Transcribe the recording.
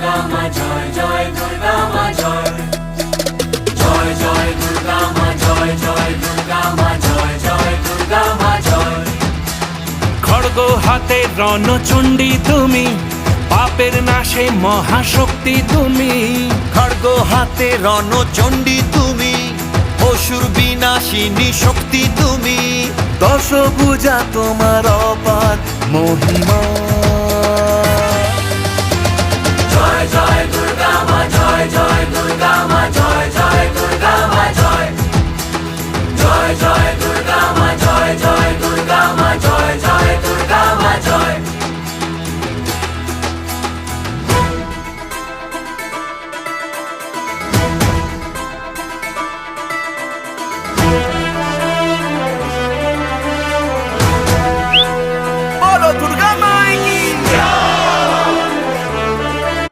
দুর্গা মা জয় জয় দুর্গা মা জয় জয় জয় দুর্গা মা জয় জয় দুর্গা মা জয় জয় দুর্গা মা জয়। খড়গ হাতে রণচণ্ডী তুমি, পাপের নাশে মহাশক্তি তুমি। খড়গ হাতে রণচণ্ডী তুমি, অসুর বিনাশিনী শক্তি তুমি। দশভুজা তোমার অপার মহিমা।